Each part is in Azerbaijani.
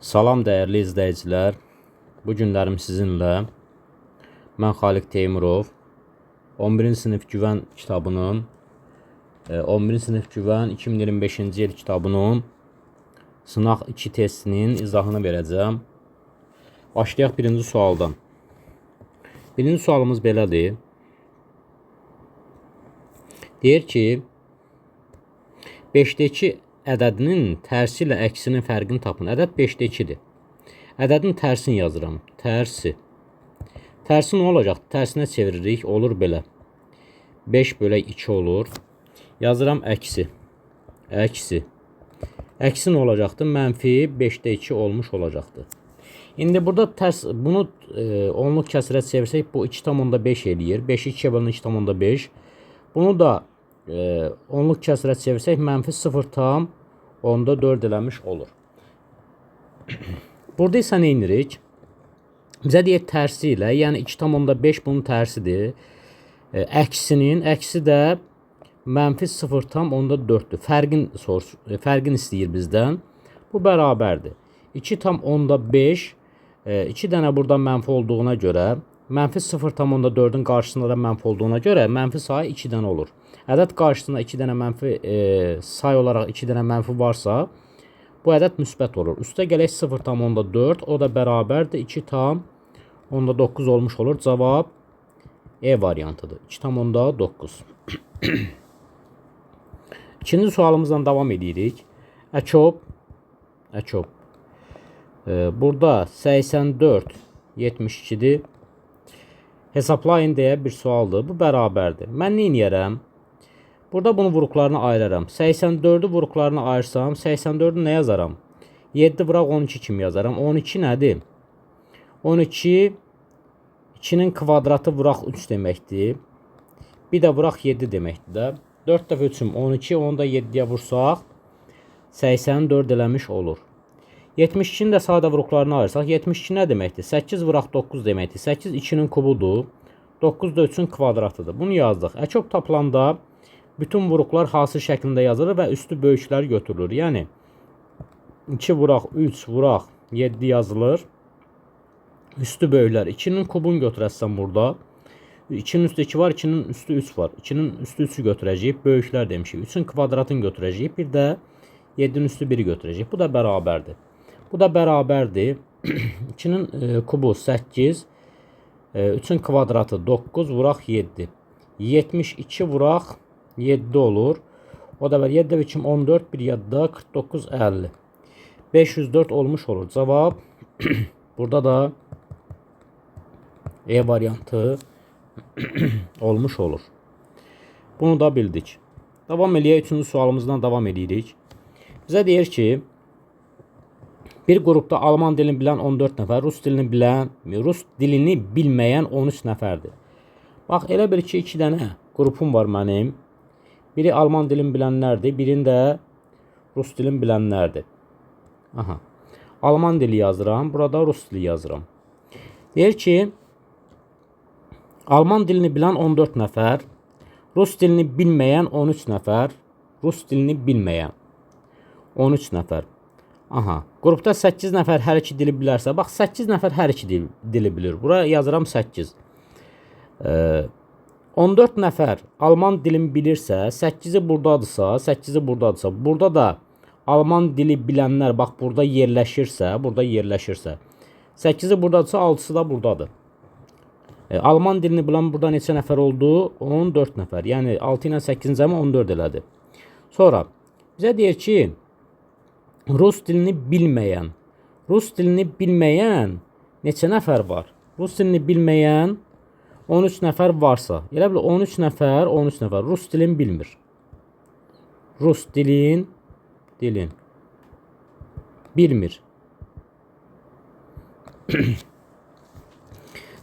Salam dəyərli izləyicilər. Bu günlərim sizinlə mən Xaliq Teymurov 11-ci sinif güvən kitabının 11-ci sinif güvən 2025-ci il kitabının sınaq 2 testinin izahını verəcəm. Başlayaq birinci sualdan. Birinci sualımız belədir. Deyir ki, 5-dəki ədədinin tərsi ilə əksinin fərqini tapın. Ədəd 5-də 2-dir. Ədədin tərsini yazıram. Tərsi. Tərsi nə olacaq? Tərsinə çeviririk. Olur belə. 5 bölək 2 olur. Yazıram əksi. Əksi. Əksi nə olacaqdır? Mənfi 5-də 2 olmuş olacaqdır. İndi burada bunu onluq kəsrə çevirsək, bu 2,5 eləyir. 5-i 2-yə bölünür 2,5. Bunu da onluq kəsrə çevirsək, mənfi 0,4 eləmiş olur. Burada isə nə edirik? Bizə deyək tərsi ilə, yəni 2,5 bunun tərsidir. Əksi də mənfi 0,4'dür. Fərqini istəyir bizdən. Bu bərabərdir. 2,5 2 dənə burada mənfi olduğuna görə, mənfi 0,4'ün qarşısında da mənfi olduğuna görə mənfi sayı 2 dənə olur. Ədəd qarşısında 2 dənə mənfi say olaraq 2 dənə mənfi varsa, bu ədəd müsbət olur. Üstə gələk 0,4, o da bərabərdir 2,9 olmuş olur. Cavab E variantıdır. 2,9. İkinci sualımızdan davam edirik. Əkob. Burada 84 72'dir. Hesaplayın deyə bir sualdır. Bu bərabərdir. Mən nə edərəm? Burada bunu vuruqlarına ayıraram. 84'ü vuruqlarına ayırsam, 84'ü nə yazaram? 7 vuraq 12 kimi yazaram. 12 nədir? 12 2'nin kvadratı vuraq 3 deməkdir. Bir də vuraq 7 deməkdir də. 4 dəfə 3'üm 12, onu da 7'yə vursaq 84 eləmiş olur. 72'nin də sadə vuruqlarına ayırsaq, 72 nə deməkdir? 8 vuraq 9 deməkdir. 8 2'nin kubudur. 9 da 3'ün kvadratıdır. Bunu yazdıq. Əkob tapılanda bütün vuruqlar hasıl şəklində yazılır və üstü böyüklər götürülür. Yəni 2 vuraq 3 vuraq 7 yazılır. Üstü böyüklər. 2'nin kubunu götürəsən burada. 2'nin üstü 2 var, 2'nin üstü 3 var. 2'nin üstü 3'ü götürəcəyik. Böyüklər demişik. 3'ün kvadratını götürəcəyik. Bir də 7'nin üstü 1'i götürəcəyik. Bu da bərabərdir. Bu da bərabərdir. 2'nin kubu 8. 3'ün kvadratı 9 vuraq 7. 72 vuraq 7 olur. O da var 7 biçim 14 bir yadda 49 50. 504 olmuş olur. Cavab burada da E variantı olmuş olur. Bunu da bildik. Davam eləyək. 3-cü sualımızdan davam edirik. Bizə deyir ki, bir qrupda Alman dilini bilən 14 nəfər, Rus dilini bilməyən 13 nəfərdir. Bax, elə bir ki, 2 dənə qrupum var mənim. Biri Alman dilini bilənlərdir, birində Rus dilini bilənlərdir. Aha. Alman dili yazıram, burada Rus dili yazıram. Deyir ki, Alman dilini bilən 14 nəfər, Rus dilini bilməyən 13 nəfər, Rus dilini bilməyən 13 nəfər. Aha. Qrupda 8 nəfər hər iki dili bilərsə, bax 8 nəfər hər iki dili bilir. Buraya yazıram 8. 14 nəfər Alman dilini bilirsə, 8'i buradadırsa, 8'i buradadırsa, burada da Alman dili bilənlər bax burada yerləşirsə, 8'i buradadırsa, 6'sı da buradadır. Alman dilini bilən burada neçə nəfər oldu? 14 nəfər. Yəni 6 ilə 8-in cəmi 14 elədi. Sonra bizə deyir ki, Rus dilini bilməyən neçə nəfər var? Rus dilini bilməyən 13 nəfər varsa, elə bil 13 nəfər Rus dilini bilmir. Rus dilin bilmir.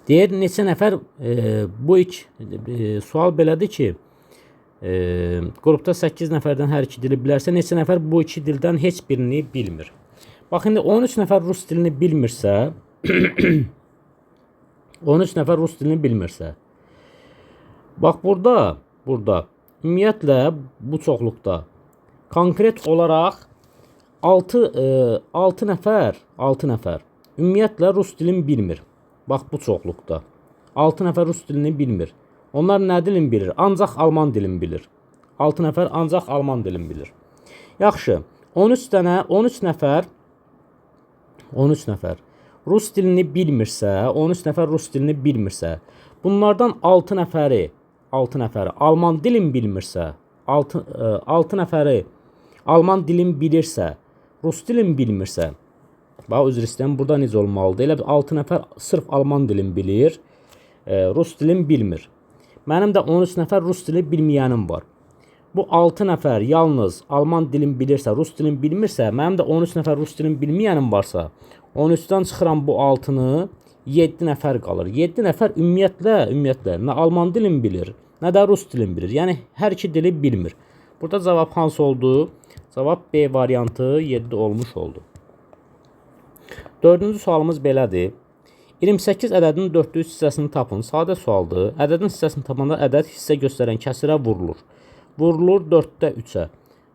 Deyir neçə nəfər bu sual belədir ki, qrupda 8 nəfərdən hər iki dili bilərsə, neçə nəfər bu iki dildən heç birini bilmir. Bax, indi 13 nəfər Rus dilini bilmirsə, 13 nəfər Rus dilini bilmirsə, bax, burada ümumiyyətlə bu çoxluqda konkret olaraq 6 nəfər, 6 nəfər ümumiyyətlə rus dilini bilmir. Bax bu çoxluqda. 6 nəfər rus dilini bilmir. Onlar nə dilini bilir? Ancaq alman dilini bilir. 6 nəfər ancaq alman dilini bilir. Yaxşı. 13 nəfər rus dilini bilmirsə, 13 nəfər rus dilini bilmirsə, bunlardan 6 nəfəri alman dilini bilmirsə, 6 nəfəri alman dilini bilirsə, rus dilini bilmirsə, bax üzr istəyirəm, burada necə olmalıdır? Elə 6 nəfər sırf alman dilini bilir, rus dilini bilmir. Mənim də 13 nəfər rus dili bilməyənim var. Bu 6 nəfər yalnız alman dilini bilirsə, rus dilini bilmirsə, mənim də 13 nəfər rus dilini bilməyənim varsa, 13-dən çıxıram bu 6-nı, 7 nəfər qalır. 7 nəfər ümumiyyətlə nə alman dilini bilir, nə də rus dilini bilir. Yəni hər iki dili bilmir. Burada cavab hansı oldu? Cavab B variantı 7 olmuş oldu. Dördüncü sualımız belədir. 28 ədədinin 403 hissəsini tapın. Sadə sualdır. Ədədin hissəsini tapanda ədəd hissə göstərən kəsirə vurulur. Vurulur 4-də 3-ə.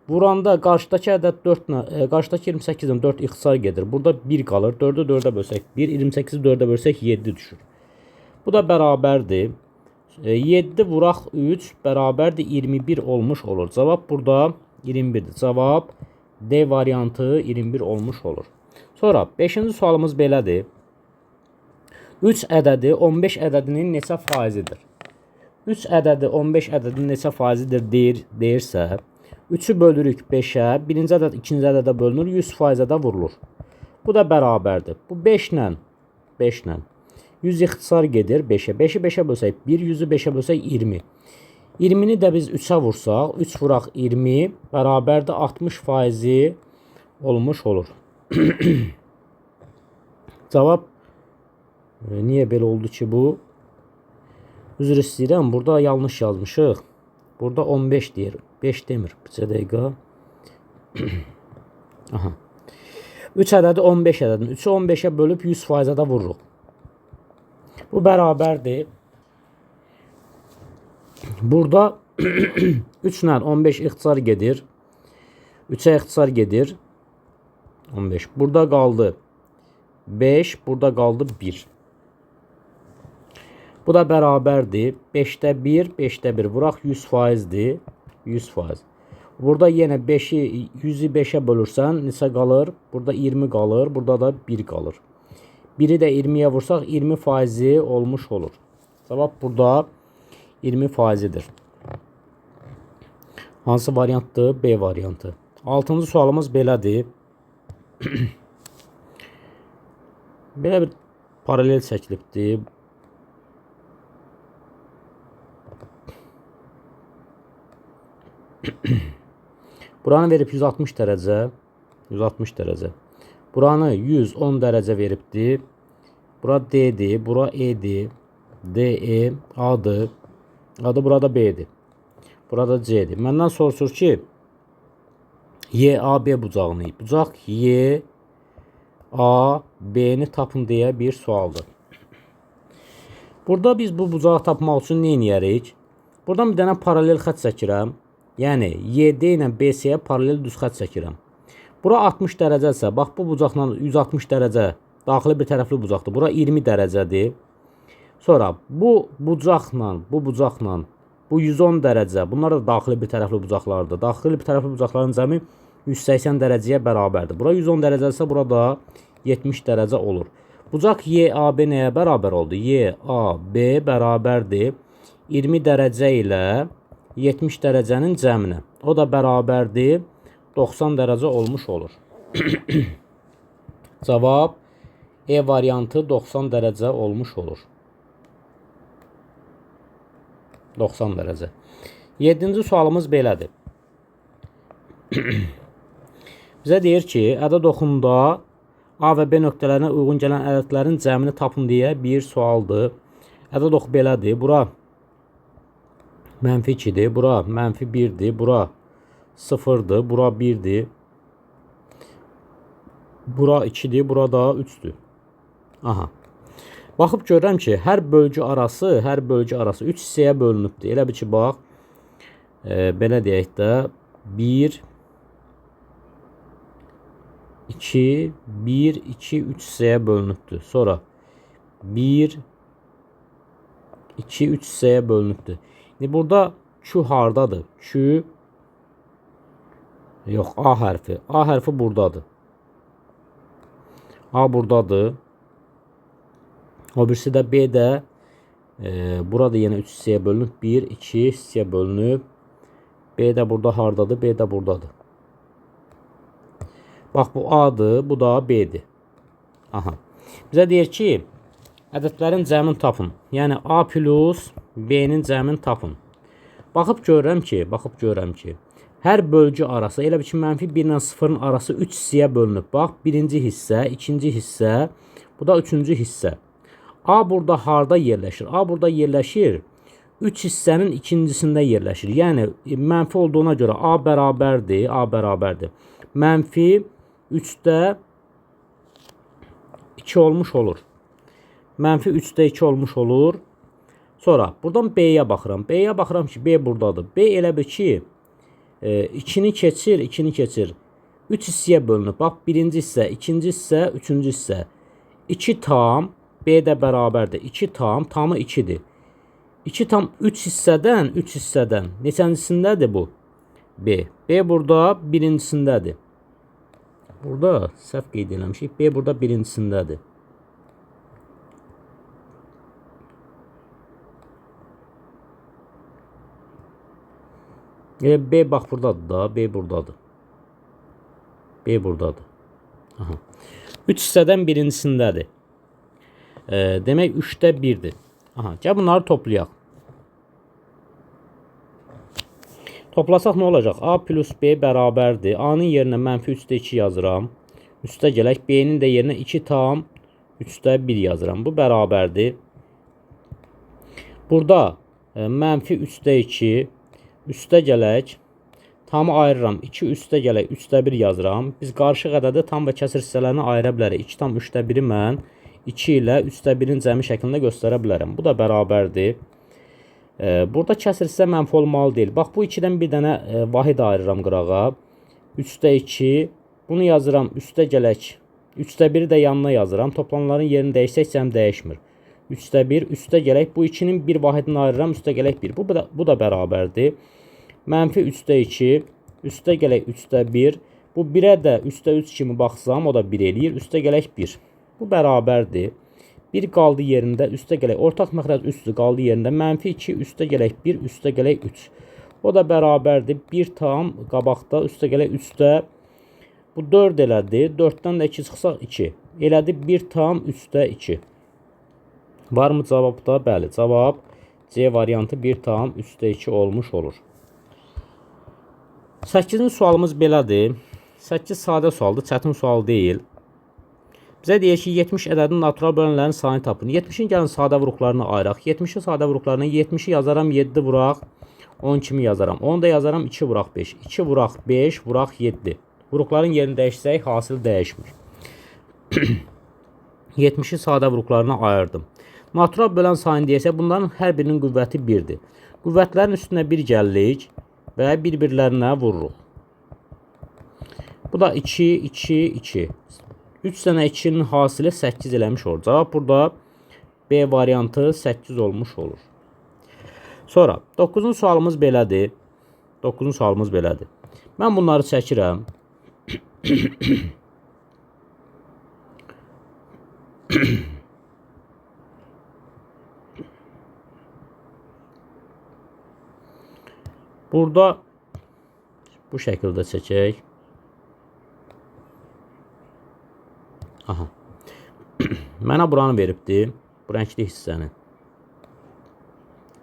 Vuranda qarşıdakı ədəd 4-nə, qarşıdakı 28-dən 4 ixtisar gedir. Burada 1 qalır. 4-ü 4-ə bölsək 1, 28-i 4-ə bölsək 7 düşür. Bu da bərabərdir. 7 vuraq 3 bərabərdir 21 olmuş olur. Cavab burada 21'dir. Cavab D variantı 21 olmuş olur. Sonra 5-ci sualımız belədir. 3 ədədi 15 ədədinin neçə faizidir? 3 ədədi 15 ədədinin neçə faizidir deyirsə, 3'ü bölürük 5'ə, birinci ədəd ikinci ədədə bölünür, 100%'ə də vurulur. Bu da bərabərdir. Bu 5 ilə 100 ixtisar gedir 5'ə. 5'i 5'ə bölsək 1, 100'ü 5'ə bölsək 20. 20'ni də biz 3'ə vursaq, 3 vuraq 20 bərabərdir 60% olmuş olur. Cavab niyə belə oldu ki bu? Üzr istəyirəm, burada yanlış yazmışıq. Burada 15 deyir, 5 demir. Bir dəqiqə. Aha. 3 ədədi 15 ədədin. 3'ü 15'ə bölüb 100%'ə də vururuq. Bu bərabərdir. Burada 3 ilə 15 ixtisar gedir. 3'ə ixtisar gedir. 15. Burada qaldı 5, burada qaldı 1. Bu da bərabərdir. 5'də 1, 5'də 1. Vuraq 100%'dir. 100%. Burada yenə 5'i 100'ü 5'ə bölürsən neçə qalır? Burada 20 qalır. Burada da 1 qalır. 1'i də 20'yə vursaq 20% olmuş olur. Cavab burada 20%'dir. Hansı variantdır? B variantı. 6-cı sualımız belədir. Belə bir paralel çəkilibdir. Buranı verib 160 dərəcə. 160 dərəcə. Buranı 110 dərəcə veribdir. Bura D'dir. Bura E'dir. DE A'dır. Adı burada B'dir. Burada C'dir. Məndən soruşur ki, YAB bucağını. Bucaq YAB'ni tapın deyə bir sualdır. Burada biz bu bucağı tapmaq üçün nə edərik? Buradan bir dənə paralel xətt çəkirəm. Yəni YD ilə BC-yə paralel düz xətt çəkirəm. Bura 60 dərəcəsə, bax bu bucaqla 160 dərəcə daxili bir tərəfli bucaqdır. Bura 20 dərəcədir. Sonra bu bucaqla bu 110 dərəcə. Bunlar da daxili bir tərəfli bucaqlardır. Daxili bir tərəfli bucaqların cəmi 180 dərəcəyə bərabərdir. Bura 110 dərəcəsə burada 70 dərəcə olur. Bucaq YAB nəyə bərabər oldu? YAB bərabərdir 20 dərəcə ilə 70 dərəcənin cəminə. O da bərabərdir 90 dərəcə olmuş olur. Cavab E variantı 90 dərəcə olmuş olur. 90 dərəcə. 7-ci sualımız belədir. Bizə deyir ki, ədəd oxunda A və B nöqtələrinə uyğun gələn ədədlərin cəmini tapın deyə bir sualdır. Ədəd oxu belədir. Bura -2'dir. Bura -1'dir. Bura 0'dır. Bura 1'dir. Bura 2'dir. Bura da 3'dür. Aha. Baxıb görürəm ki, hər bölgü arası 3 hissəyə bölünübdür. Elə bir ki, bax, belə deyək də, 1, 2, 1, 2, 3 hissəyə bölünübdür. Sonra 1, 2, 3 hissəyə bölünübdür. İndi burada Q hardadır? Q yox, A hərfi. A hərfi buradadır. A buradadır. O birisi də B də burada yenə 3 hissəyə bölünüb. 1, 2 hissəyə bölünüb. B də burada hardadır? B də buradadır. Bax, bu A'dır, bu da B'dir. Aha. Bizə deyir ki, ədədlərin cəmini tapın. Yəni A plus B'nin cəmini tapın. Baxıb görürəm ki, hər bölgü arası, elə bir ki, -1 ilə 0-ın arası 3 hissəyə bölünüb. Bax, birinci hissə, ikinci hissə, bu da üçüncü hissə. A burada harda yerləşir? A burada yerləşir. 3 hissənin ikincisində yerləşir. Yəni, mənfi olduğuna görə A bərabərdir. A bərabərdir. Mənfi 3-də 2 olmuş olur. Mənfi 3-də 2 olmuş olur. Sonra, buradan B'yə baxıram. B'yə baxıram ki, B buradadır. B elə bir ki, 2-ni keçir. 3 hissəyə bölünüb. Bax, birinci hissə, ikinci hissə, üçüncü hissə. 2 tam, B də bərabərdir. 2 tam, tamı 2-dir. 2 tam 3 hissədən, neçəncisindədir bu? B. B burada birincisindədir. Burada səhv qeyd eləmişik. B burada birincisindədir. B bax buradadır da. B buradadır. B buradadır. Aha. 3 hissədən birincisindədir. Demək 3-də 1-dir. Aha, gəl bunları toplayaq. Toplasaq nə olacaq? A plus B bərabərdir. A-nın yerinə -3-də 2 yazıram. Üstə gələk. B-nin də yerinə 2 tam 3-də 1 yazıram. Bu bərabərdir. Burada -3-də 2 üstə gələk. Tamı ayırıram. 2 üstə gələk. 3-də 1 yazıram. Biz qarışıq ədədi tam və kəsir hissələrini ayıra bilərik. 2 tam 3-də 1-i mən 2 ilə 3-də 1-in cəmi şəklində göstərə bilərəm. Bu da bərabərdir. Burada kəsir hissə mənfi olmalı deyil. Bax, bu 2-dən bir dənə vahid ayırıram qırağa. 3-də 2. Bunu yazıram. Üstə gələk. 3-də 1-i də yanına yazıram. Toplananların yerini dəyişsək cəm dəyişmir. 3-də 1. Üstə gələk. Bu 2-nin bir vahidini ayırıram. Üstə gələk 1. Bu da bərabərdir. -3-də 2. Üstə gələk 3-də 1. Bu 1-ə də 3-də 3 kimi baxsam, o da 1 eləyir. Üstə gələk 1. Bu bərabərdir. 1 qaldı yerində, üstə gələk. Ortaq məxrəc 3-dür, qaldı yerində. -2, üstə gələk 1, üstə gələk 3. O da bərabərdir. 1 tam qabaqda, üstə gələk 3-də. Bu 4 elədi. 4-dən də 2 çıxsaq 2. Elədi 1 tam 3-də 2. Varmı cavabda? Bəli, cavab C variantı 1 tam 3-də 2 olmuş olur. 8-ci sualımız belədir. 8 sadə sualdır, çətin sual deyil. Bizə deyir ki, 70 ədədinin natural bölənlərin sayını tapın. 70-in gəlin sadə vuruqlarını ayıraq. 70-in sadə vuruqlarını 70-i yazaram, 7 vuraq, 10 kimi yazaram. 10 da yazaram, 2 vuraq 5. 2 vuraq 5, vuraq 7. Vuruqların yerini dəyişsək, hasil dəyişmir. 70-i sadə vuruqlarına ayırdım. Natural bölən sayını deyəsə, bunların hər birinin qüvvəti 1-dir. Qüvvətlərin üstünə 1 gəlirik və bir-birlərinə vururuq. Bu da 2, 2, 2. 3 dənə 2-nin hasili 8 eləmiş olur. Cavab burada B variantı 8 olmuş olur. Sonra 9-cu sualımız belədir. 9-cu sualımız belədir. Mən bunları çəkirəm. Burada bu şəkildə çəkək. Aha. Mənə buranı veribdir. Bu rəngli hissəni.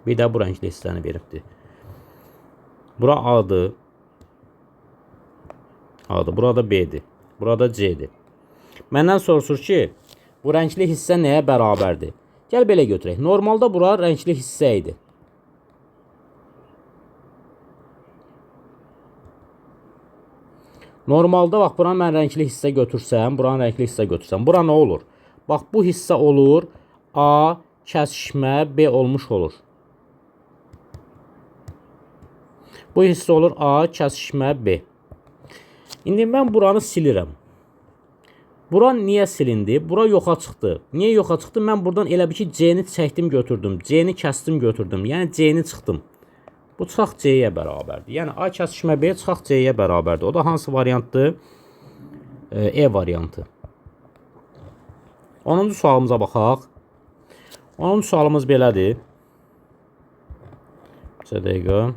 Bir də bu rəngli hissəni veribdir. Bura A'dır. A'dır. Burada B'dir. Burada C'dir. Məndən soruşur ki, bu rəngli hissə nəyə bərabərdir? Gəl belə götürək. Normalda bura rəngli hissə idi. Normalda bax, buranı mən rəngli hissə götürsəm, buranı rəngli hissə götürsəm, bura nə olur? Bax, bu hissə olur A kəsişmə B olmuş olur. Bu hissə olur A kəsişmə B. İndi mən buranı silirəm. Bura niyə silindi? Bura yoxa çıxdı. Niyə yoxa çıxdı? Mən buradan elə bir ki C-ni çəkdim, götürdüm. C-ni kəsdim, götürdüm. Yəni C-ni çıxdım. Bu çıxaq C-yə bərabərdir. Yəni A kəsişmə B çıxaq C-yə bərabərdir. O da hansı variantdır? E variantı. 10-cu sualımıza baxaq. 10-cu sualımız belədir. Bir dəqiqə.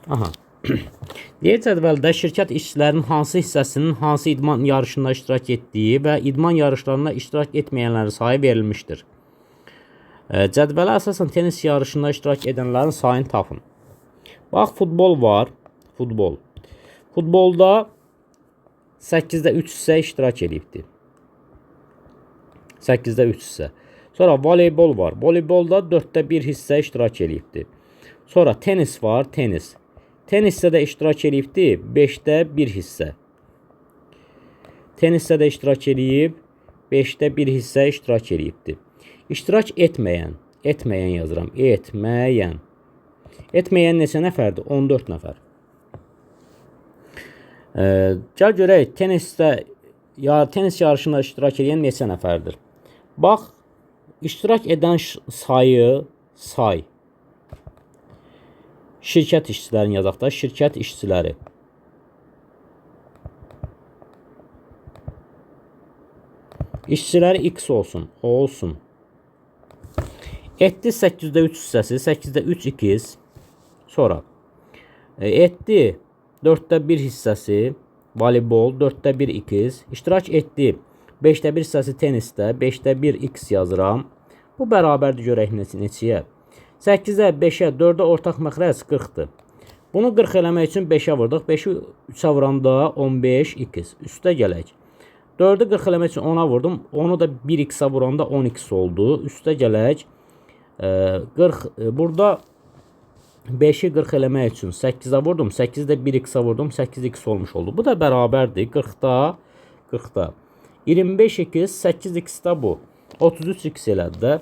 Aha. Diğer cədvəldə şirkət işçilərinin hansı hissəsinin hansı idman yarışında iştirak etdiyi və idman yarışlarında iştirak etməyənlərin sayı verilmişdir. Cədvələ əsasən tenis yarışında iştirak edənlərin sayını tapın. Bax, futbol var. Futbol. Futbolda 8-də 3 hissə iştirak edibdir. 8-də 3 hissə. Sonra voleybol var. Voleybolda 4-də 1 hissə iştirak edibdir. Sonra tenis var. Tenis. Tenisdə də iştirak edibdir 5-də 1 hissə. Tenisdə də iştirak edib 5-də 1 hissə iştirak edibdir. İştirak etməyən yazıram. Etməyən neçə nəfərdir? 14 nəfər. Gəl görək, tenis yarışında iştirak edən neçə nəfərdir? Bax, iştirak edən say. Şirkət işçilərini yazaq da, şirkət işçiləri. İşçiləri X olsun, o olsun. Etdi 8-də 3 hissəsi, 8-də 3 2. Sonra etdi 4-də 1 hissəsi, voleybol 4-də 1 2. İştirak etdi 5-də 1 hissəsi tenisdə, 5-də 1 x yazıram. Bu bərabərdir, görək neçəyə. 8-ə, 5-ə, 4-ə ortaq məxrəc 40-dır. Bunu 40 eləmək üçün 5-ə vurdıq. 5-i 3-ə vuranda 15 2. Üstə gələk. 4-ü 40 eləmək üçün 10-a vurdum. Onu da 1x-ə vuranda 10x oldu. Üstə gələk. 40. Burada 5-i 40 eləmək üçün 8-ə vurdum. 8-də 1x-ə vurdum. 8x olmuş oldu. Bu da bərabərdir. 40-da 40-da. 25x 8x-də bu. 33x elədi də.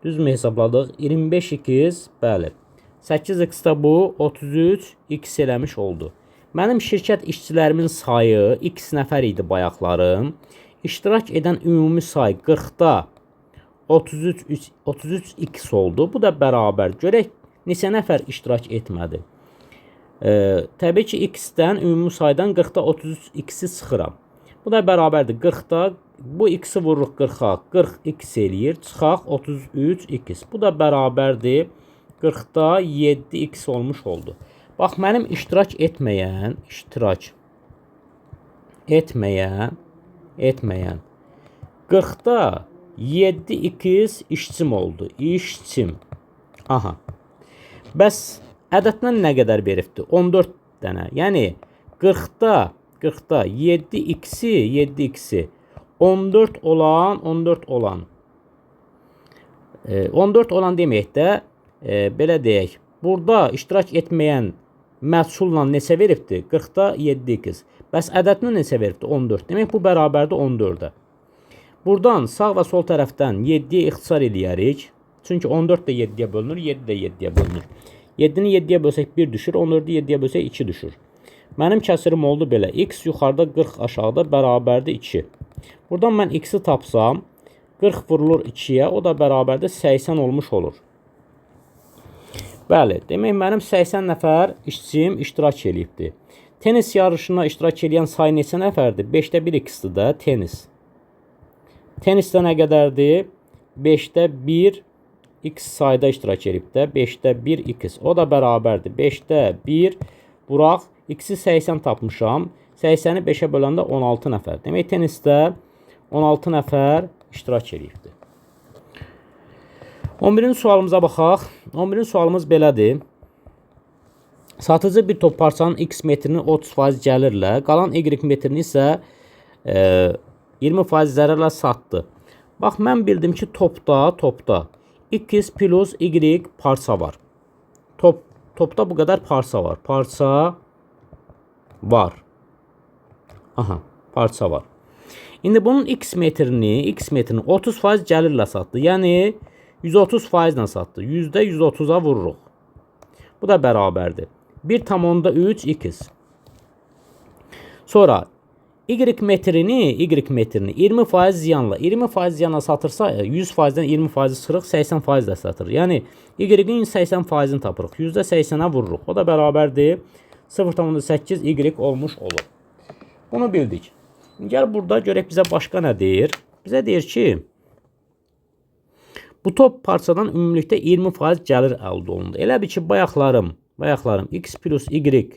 Düzmü hesabladıq? 25x, bəli. 8x-də bu 33x eləmiş oldu. Mənim şirkət işçilərimin sayı x nəfər idi bayaqlarım. İştirak edən ümumi say 40-da 33x oldu. Bu da bərabər. Görək neçə nəfər iştirak etmədi. Təbii ki, x-dən ümumi saydan 40-da 33x-i çıxıram. Bu da bərabərdir. 40-da bu x-i vururuq 40-a. 40x eləyir. Çıxaq 33x. Bu da bərabərdir. 40-da 7x olmuş oldu. Bax, mənim iştirak etməyən 40-da 7x işçim oldu. İşçim. Aha. Bəs ədəddən nə qədər veribdir? 14 dənə. Yəni 40-da 7x'i 14 olan 14 olan demək də belə deyək. Burada iştirak etməyən məhsulla neçə veribdir? 40-da 7x. Bəs ədədini neçə veribdir? 14. Demək bu bərabərdir 14-də. Buradan sağ və sol tərəfdən 7-yə ixtisar eləyərik. Çünki 14 də 7-yə bölünür, 7 də 7-yə bölünür. 7-ni 7-yə bölsək 1 düşür, 14-ü 7-yə bölsək 2 düşür. Mənim kəsirim oldu belə. X yuxarıda 40 aşağıda bərabərdir 2. Buradan mən x-i tapsam 40 vurulur 2-yə, o da bərabərdir 80 olmuş olur. Bəli, demək mənim 80 nəfər işçim iştirak eləyibdir. Tenis yarışına iştirak edən say neçə nəfərdir? 5-də 1 x-dir də tenis. Tenisdə nə qədərdir? 5-də 1 x sayda iştirak edib də 5-də 1 x. O da bərabərdir. 5-də 1 vuraq. X-i 80 tapmışam. 80-i 5-ə böləndə 16 nəfər. Demək tenisdə 16 nəfər iştirak edibdir. 11-ci sualımıza baxaq. 11-ci sualımız belədir. Satıcı bir top parçanın x metrini 30% gəlirlə, qalan y metrini isə 20% zərərlə satdı. Bax, mən bildim ki, topda x plus y parça var. Topda bu qədər parça var. Parça var. İndi bunun x metrini 30% gəlirlə satdı. Yəni 130% satdı. %130'a vururuq. Bu da bərabərdir. 1,3 x. Sonra y metrini 20% ziyanla 20% ziyanla satırsa 100%-dən 20% çıxırıq, 80% də satır. Yəni y-in 80%-ni tapırıq. %80'a vururuq. O da bərabərdir 0,8 y olmuş olur. Bunu bildik. Gəl burada görək bizə başqa nə deyir? Bizə deyir ki, bu top parçadan ümumilikdə 20% gəlir əldə olundu. Elə bir ki, bayaqlarım x plus y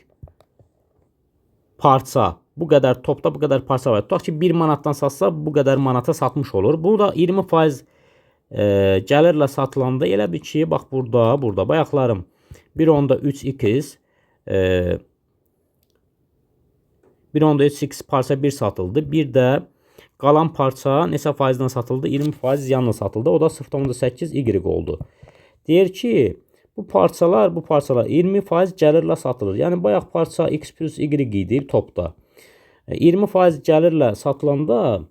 parça bu qədər topda bu qədər parça var. Tutaq ki 1 manatdan satsa bu qədər manata satmış olur. Bu da 20% gəlirlə satılanda elə bir ki, bax burada bayaqlarım 1,3x 1,3x parça 1 satıldı. Bir də qalan parça neçə faizdən satıldı? 20% ziyanla satıldı. O da 0,8 y oldu. Deyir ki, bu parçalar 20% gəlirlə satılır. Yəni bayaq parça x plus y idi topda. 20% gəlirlə satılanda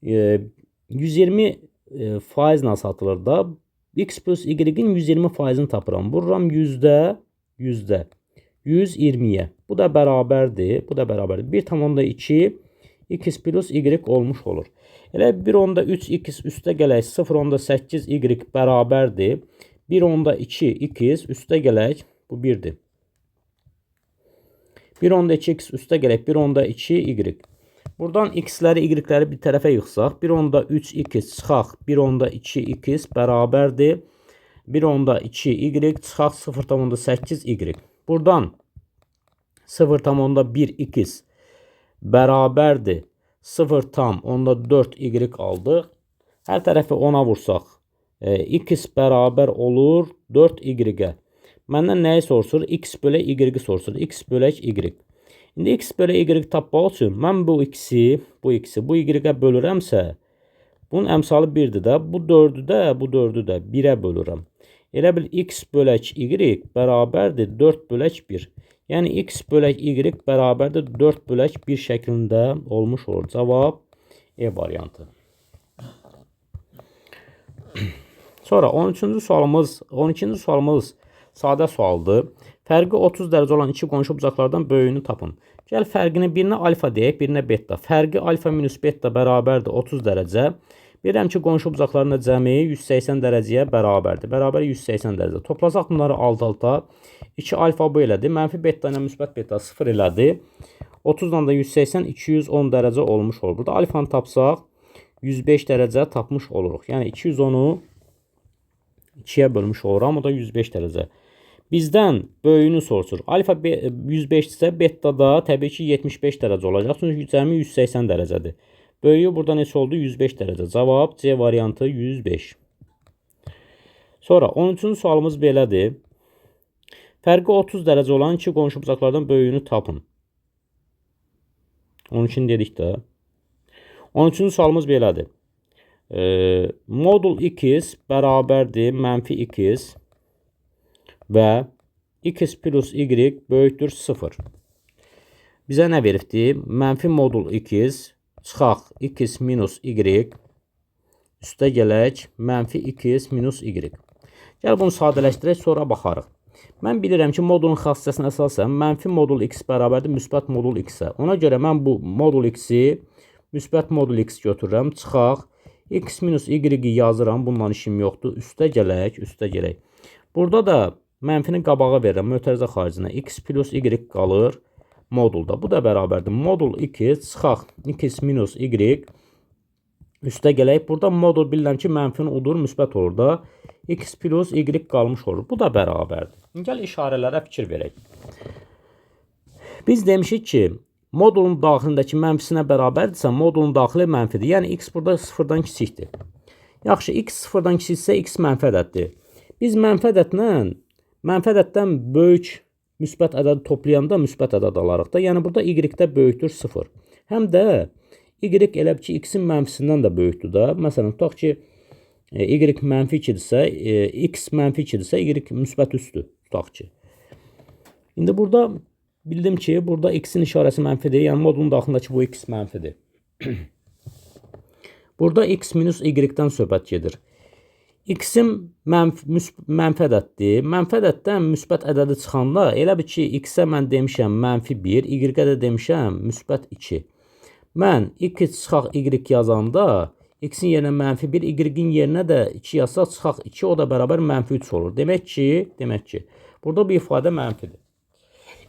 120% satılır da. X plus y-in 120%-ni tapıram. Vururam %120'ye. Bu da bərabərdir. 1,2 x plus y olmuş olur. Elə 1,3 x üstə gələk 0,8 y bərabərdir. 1,2 x üstə gələk, bu 1'dir. 1,2 x üstə gələk 1,2 y. Buradan x-ləri, y-ləri bir tərəfə yıxsaq, 1,3 x çıxaq 1,2 x bərabərdir 1,2 y çıxaq 0,8 y. Buradan 0,1 x bərabərdir 0,4 y aldıq. Hər tərəfi 10'a vursaq, x bərabər olur 4 y-ə. Məndən nəyi soruşur? X bölə y soruşur. X bölək y. İndi x bölə y tapmaq üçün mən bu y-ə bölürəmsə, bunun əmsalı 1'dir də, bu 4'ü də 1'ə bölürəm. Elə bil x bölək y bərabərdir 4 bölək 1. Yəni x bölək y bərabərdir 4 bölək 1 şəklində olmuş olur. Cavab E variantı. Sonra 12-ci sualımız sadə sualdır. Fərqi 30 dərəcə olan iki qonşu bucaqlardan böyüyünü tapın. Gəl fərqini birinə alfa deyək, birinə beta. Fərqi alfa minus beta bərabərdir 30 dərəcə. Bilirəm ki, qonşu bucaqlarında cəmi 180 dərəcəyə bərabərdir. Bərabər 180 dərəcə. Toplasaq bunları alt-alta. 2 alfa bu elədi. Mənfi beta ilə müsbət beta 0 elədi. 30-dan da 180, 210 dərəcə olmuş olur. Burada alfanı tapsaq 105 dərəcə tapmış oluruq. Yəni 210'u 2'ye bölmüş oluram. O da 105 dərəcə. Bizdən böyüyünü soruşur. Alfa 105 isə beta da təbii ki 75 dərəcə olacaq. Çünki cəmi 180 dərəcədir. Böyüyü burada neçə oldu? 105 dərəcə. Cavab C variantı 105. Sonra 13-cü sualımız belədir. Fərqi 30 dərəcə olan iki qonşu bucaqlardan böyüyünü tapın. 12'ni dedik də. 13-cü sualımız belədir. Modul x bərabərdir mənfi x və x plus y böyükdür 0. Bizə nə veribdir? Mənfi modul x çıxaq x minus y üstə gələk mənfi x minus y. Gəl bunu sadələşdirək, sonra baxarıq. Mən bilirəm ki, modulun xassəsinə əsasən mənfi modul x bərabərdir müsbət modul x-ə. Ona görə mən bu modul x-i müsbət modul x götürürəm. Çıxaq x minus y yazıram. Bundan işim yoxdur. Üstə gələk. Burada da mənfini qabağa verirəm. Mötərizə xaricinə. X plus y qalır modulda. Bu da bərabərdir. Modul x çıxaq x minus y üstə gələk. Burada modul bilirəm ki, mənfini udur, müsbət olur da. X plus y qalmış olur. Bu da bərabərdir. Gəl işarələrə fikir verək. Biz demişik ki, modulun daxilindəki mənfisinə bərabərdirsə, modulun daxili mənfidir. Yəni x burada 0-dan kiçikdir. Yaxşı, x 0-dan kiçiksə x mənfi ədəddir. Biz mənfi ədəddən böyük müsbət ədədi toplayanda müsbət ədəd alarıq da. Yəni burada y-də böyükdür 0. Həm də y elə ki x-in mənfisindən də böyükdür da. Məsələn, tutaq ki y mənfi 2-dirsə, x mənfi 2-dirsə, y müsbət üstdür. Tutaq ki. İndi burada bildim ki, burada x-in işarəsi mənfidir. Yəni modulun daxilindəki bu x mənfidir. Burada x minus y-dən söhbət gedir. X-in mənfi ədəddir. Mənfi ədəddən müsbət ədədi çıxanda elə bir ki, x-ə mən demişəm mənfi 1, y-ə də demişəm müsbət 2. Mən x çıxaq y yazanda x-in yerinə mənfi 1, y-in yerinə də 2 yazsaq çıxaq 2, o da bərabər mənfi 3 olur. Demək ki, burada bu ifadə mənfidir.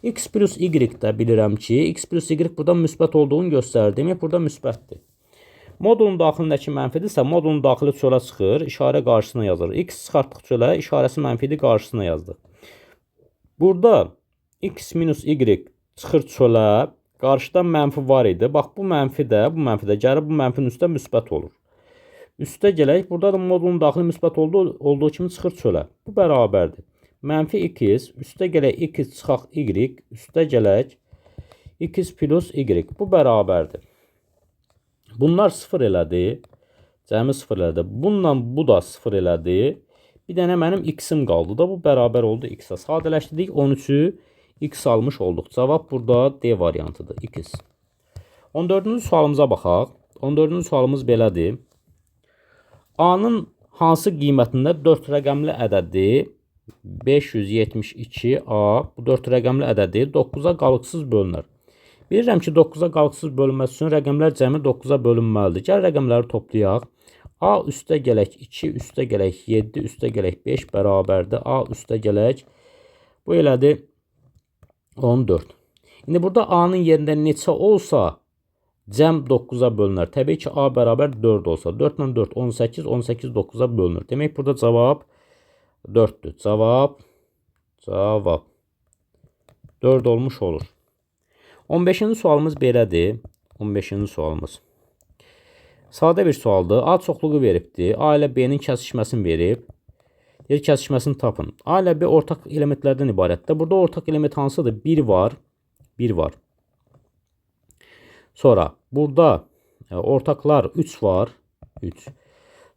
X plus y də bilirəm ki, x plus y burada müsbət olduğunu göstərir. Demək, burada müsbətdir. Modulun daxilindəki mənfidirsə, modulun daxili çölə çıxır, işarə qarşısına yazılır. X çıxartdıq çölə, işarəsi mənfidir, qarşısına yazdıq. Burada x minus y çıxır çölə, qarşıda mənfi var idi. Bax, bu mənfi də gəlir, bu mənfinin üstə müsbət olur. Üstə gələk, burada da modulun daxili müsbət olduğu kimi çıxır çölə. Bu bərabərdir. Mənfi x, üstə gələk x çıxaq y, üstə gələk x plus y. Bu bərabərdir. Bunlar 0 elədi. Cəmi 0 elədi. Bununla bu da 0 elədi. Bir dənə mənim x-im qaldı da bu bərabər oldu x-ə. Sadələşdirdik 13'ü x almış olduq. Cavab burada D variantıdır. X. 14-cü sualımıza baxaq. 14-cü sualımız belədir. A-nın hansı qiymətində 4 rəqəmli ədədi 572A bu 4 rəqəmli ədədi 9-a qalıqsız bölünür. Bilirəm ki, 9-a qalıqsız bölünməsi üçün rəqəmlər cəmi 9-a bölünməlidir. Gəl rəqəmləri toplayaq. A üstə gələk 2, üstə gələk 7, üstə gələk 5 bərabərdir. A üstə gələk. Bu elədir 14. İndi burada A-nın yerində neçə olsa cəm 9-a bölünər. Təbii ki, A bərabər 4 olsa. 4 ilə 4, 18, 18 9-a bölünür. Demək, burada cavab 4'dür. Cavab 4 olmuş olur. 15-ci sualımız belədir. 15-ci sualımız. Sadə bir sualdır. A çoxluğu veribdir. A ilə B-nin kəsişməsini verib. Deyir, kəsişməsini tapın. A ilə B ortaq elementlərdən ibarətdir. Burada ortaq element hansıdır? 1 var. 1 var. Sonra burada ortaqlar 3 var. 3.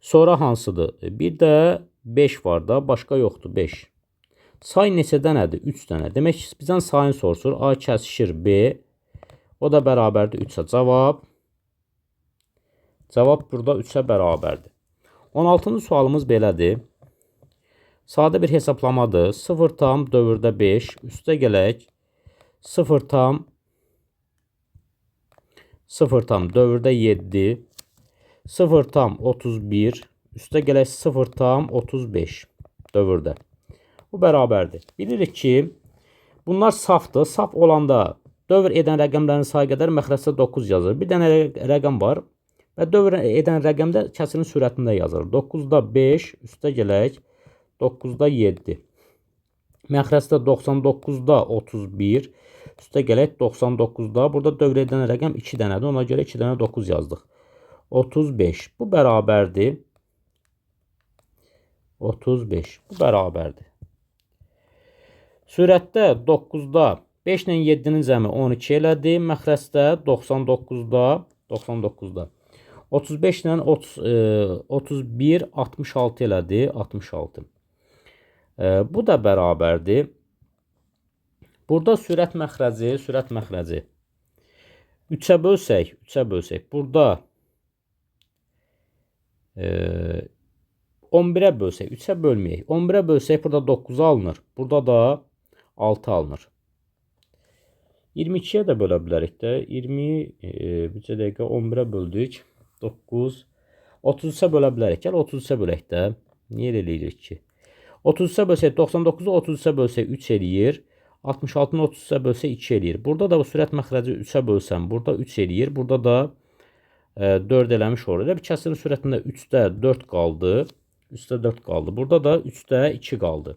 Sonra hansıdır? Bir də 5 var da, başqa yoxdur. 5. Say neçə dənədir? 3 dənə. Demək ki, bizdən sayını soruşur. A kəsişir B. O da bərabərdir 3-ə. Cavab burada 3-ə bərabərdir. 16-cı sualımız belədir. Sadə bir hesablamadır. 0 tam dövrdə 5. Üstə gələk. 0 tam dövrdə 7. 0 tam 31. Üstə gələk 0 tam 35 dövrdə. Bu bərabərdir. Bilirik ki, bunlar safdır. Saf olanda dövr edən rəqəmlərin sayı qədər məxrəcdə 9 yazır. Bir dənə rəqəm var və dövr edən rəqəmdə kəsirin sürətində yazır. 9-da 5, üstə gələk 9-da 7. Məxrəcdə 99-da 31, üstə gələk 99-da. Burada dövr edən rəqəm 2 dənədir. Ona görə 2 dənə 9 yazdıq. 35. Bu bərabərdir. 35. Bu bərabərdir. Sürətdə 9-da 5 ilə 7-nin cəmi 12 elədi. Məxrəcdə 99-da 35 ilə 31 66 elədi. 66. Bu da bərabərdir. Burada sürət məxrəci 3-ə bölsək. Burada 11'ə bölsək, 3'ə bölməyək. 11'ə bölsək, burada 9 alınır. Burada da 6 alınır. 22'yə də bölə bilərik də. 20, bir dəqiqə 11'ə böldük. 9, 33'ə bölə bilərik. Gəl 33'ə bölək də. Niyə eləyirik ki? 33'ə bölsək 99'u 33'ə bölsək 3 eləyir. 66'nı 33'ə bölsək 2 eləyir. Burada da bu sürət məxrəci 3'ə bölsəm, burada 3 eləyir. Burada da 4 eləmiş olur. Bir kəsirin sürətində 3'də 4 qaldı. Üstə 4 qaldı. Burada da 3'də 2 qaldı.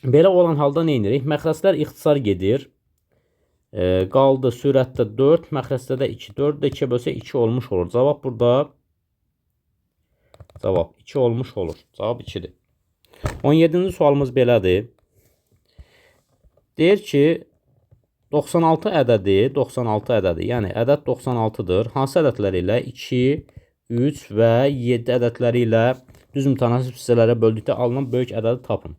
Belə olan halda nə edirik? Məxrəclər ixtisar gedir. Qaldı sürətdə 4, məxrəcdə də 2. 4-də 2'ə bölsək 2 olmuş olur. Cavab burada 2 olmuş olur. Cavab 2'dir. 17-ci sualımız belədir. Deyir ki, 96 ədədi, yəni ədəd 96'dır. Hansı ədədlər ilə 2, 3 və 7 ədədləri ilə düz mütənasib hissələrə böldükdə alınan böyük ədədi tapın.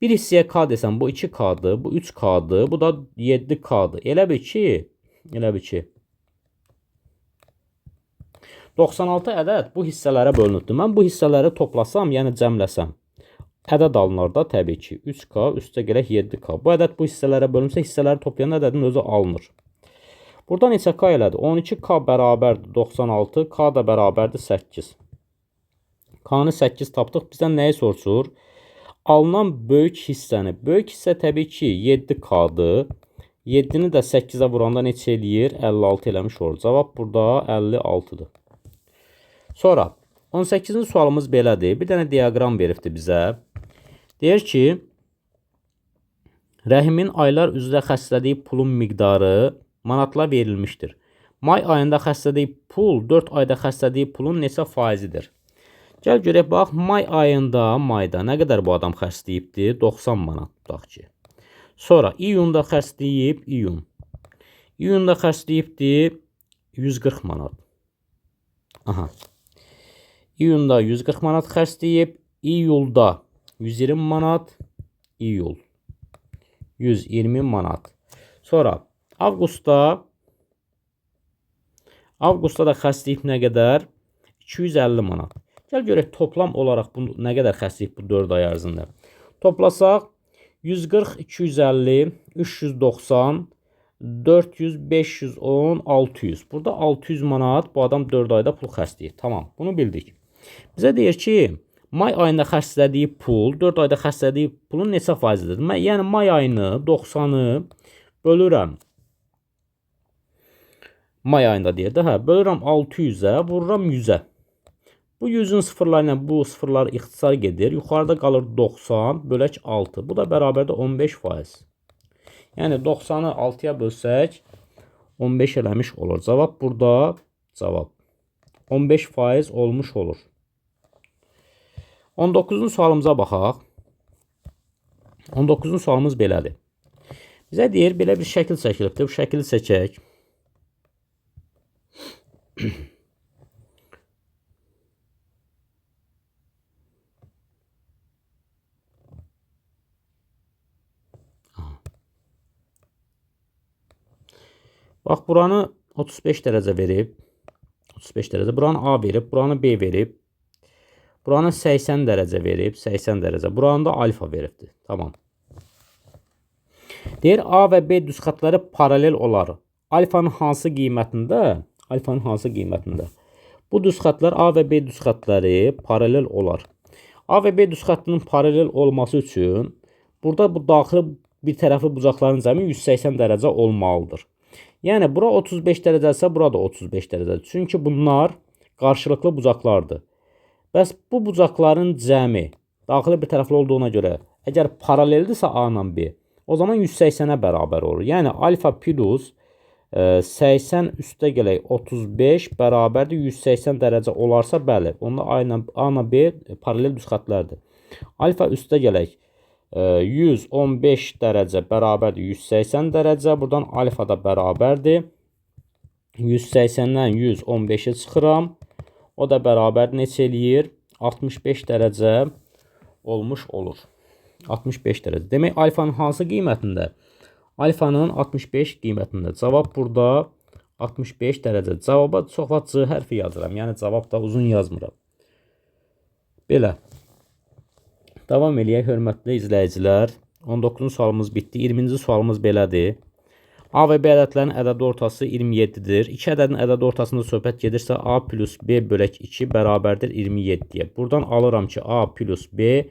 Bir hissəyə K desəm, bu 2K'dır, bu 3K'dır, bu da 7K'dır. Elə bil ki, 96 ədəd bu hissələrə bölünübdür. Mən bu hissələri toplasam, yəni cəmləsəm, ədəd alınır da təbii ki. 3K üstə gələk 7K. Bu ədəd bu hissələrə bölünsə, hissələri toplayan ədədin özü alınır. Burada neçə K elədir? 12K bərabərdir 96, K da bərabərdir 8. K-nı 8 tapdıq. Bizdən nəyi soruşur? Alınan böyük hissəni. Böyük hissə təbii ki 7K-dır. 7-ni də 8-ə vuranda neçə eləyir? 56 eləmiş olur. Cavab burada 56-dır. Sonra 18-ci sualımız belədir. Bir dənə diaqram veribdir bizə. Deyir ki, Rəhimin aylar üzrə xərclədiyi pulun miqdarı manatla verilmişdir. May ayında xərclədiyi pul 4 ayda xərclədiyi pulun neçə faizidir? Gəl görək, bax, mayda nə qədər bu adam xərcləyibdir? 90 manat tutaq ki. Sonra iyunda xərcləyib, iyunda xərcləyibdir 140 manat. Aha. İyunda 140 manat xərcləyib, iyulda 120 manat, iyul 120 manat. Sonra avqustda da xərcləyib nə qədər? 250 manat. Gəl görək, toplam olaraq bu nə qədər xərcləyib bu 4 ay ərzində. Toplasaq 140, 250, 390, 400, 510, 600. Burada 600 manat bu adam 4 ayda pul xərcləyir. Tamam, bunu bildik. Bizə deyir ki, may ayında xərclədiyi pul 4 ayda xərclədiyi pulun neçə faizidir? Yəni may ayını 90-ı bölürəm. May ayında deyir də, bölürəm 600-ə, vururam 100-ə. Bu 100-ün sıfırları ilə bu sıfırlar ixtisar gedir. Yuxarıda qalır 90 bölək 6. Bu da bərabərdə 15%. Yəni 90-ı 6-ya bölsək 15 eləmiş olur. Cavab burada 15% olmuş olur. 19-cu sualımıza baxaq. 19-cu sualımız belədir. Bizə deyir, belə bir şəkil çəkilibdir. Bu şəkili çəkək. Bax, buranı 35 dərəcə verib. 35 dərəcə. Buranı A verib. Buranı B verib. Buranı 80 dərəcə verib. 80 dərəcə. Buranı da alfa veribdir. Tamam. Deyir, A və B düzxətləri paralel olar. Alfanın hansı qiymətində? Alfanın hansı qiymətində? Bu düzxətlər A və B düzxətləri paralel olar. A və B düzxəttinin paralel olması üçün burada bu daxili bir tərəfli bucaqların cəmi 180 dərəcə olmalıdır. Yəni, bura 35 dərəcəsə, bura da 35 dərəcədir. Çünki bunlar qarşılıqlı bucaqlardır. Bəs bu bucaqların cəmi daxili bir tərəfli olduğuna görə, əgər paraleldirsə A ilə B, o zaman 180-ə bərabər olur. Yəni, alfa plus 80 üstə gələk 35 bərabərdir 180 dərəcə olarsa, bəli, onda A ilə B paralel düzxətlərdir. Alfa üstə gələk 115 dərəcə bərabərdir 180 dərəcə. Buradan alfa da bərabərdir. 180-dən 115-i çıxıram. O da bərabər neçə eləyir? 65 dərəcə olmuş olur. 65 dərəcə. Demək, alfanın hansı qiymətində? Alfanın 65 qiymətində. Cavab burada 65 dərəcə. Cavaba çox vaxt C hərfi yazıram. Yəni, cavab da uzun yazmıram. Belə. Davam eləyək, hörmətli izləyicilər. 19-cu sualımız bitdi. 20-ci sualımız belədir. A və B ədədlərin ədəd ortası 27-dir. 2 ədədin ədəd ortasında söhbət gedirsə, A plus B bölək 2 bərabərdir 27-yə. Buradan alıram ki, A plus B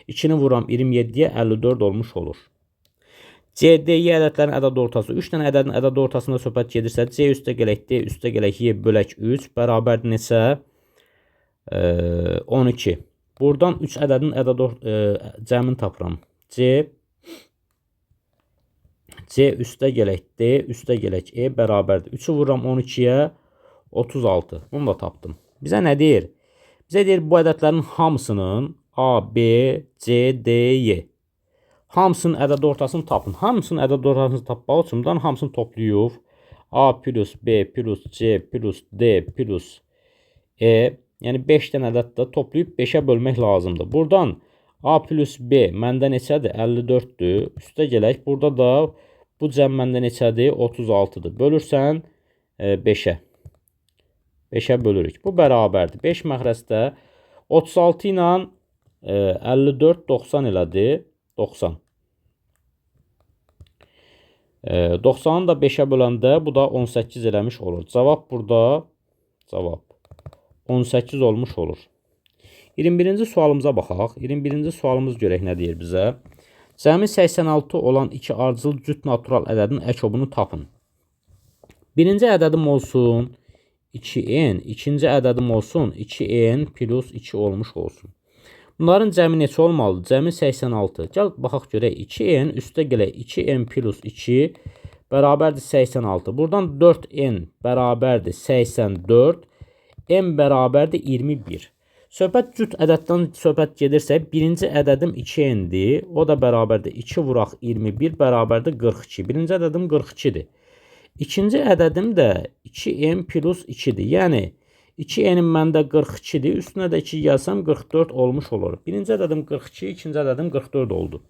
2-ni vuram 27-yə 54 olmuş olur. C, D, Y ədədlərin ədəd ortası 3 dənə ədədin ədəd ortasında söhbət gedirsə, C üstə gələk D üstə gələk Y bölək 3 bərabərdir neçə? 12. Buradan 3 ədədin cəmini tapıram. C üstə gələk D üstə gələk E bərabərdir. 3-ü vururam 12-yə 36. Bunu da tapdım. Bizə nə deyir? Bizə deyir, bu ədədlərin hamısının A, B, C, D, Y. Hamısının ədəd ortasını tapın. Hamısının ədəd ortasını tapmaq üçün buradan hamısını toplayıb A plus B plus C plus D plus E. Yəni 5 dənə ədəd də toplayıb 5-ə bölmək lazımdır. Buradan A plus B məndə neçədir? 54-dür. Üstə gələk. Burada da bu cəm məndə neçədir? 36-dır. Bölürsən 5-ə. 5'ə bölürük. Bu bərabərdir. 5 məxrəcdə 36 ilə 54 90 elədi. 90. 90'ı da 5'ə böləndə bu da 18 eləmiş olur. Cavab burada 18 olmuş olur. 21-ci sualımıza baxaq. 21-ci sualımız görək nə deyir bizə. Cəmi 86 olan iki ardıcıl cüt natural ədədin əkobunu tapın. Birinci ədədim olsun 2n, ikinci ədədim olsun 2n plus 2 olmuş olsun. Bunların cəmi neçə olmalıdır? Cəmi 86. Gəl baxaq görək. 2n üstə gələk 2n plus 2 bərabərdir 86. Buradan 4n bərabərdir 84. n bərabərdir 21. Söhbət cüt ədəddən söhbət gedirsə, birinci ədədim 2n'dir. O da bərabərdir 2 vuraq 21 bərabərdir 42. Birinci ədədim 42'dir. İkinci ədədim də 2n plus 2'dir. Yəni 2n'in məndə 42'dir. Üstünə də 2 gəlsəm 44 olmuş olur. Birinci ədədim 42, ikinci ədədim 44 oldu.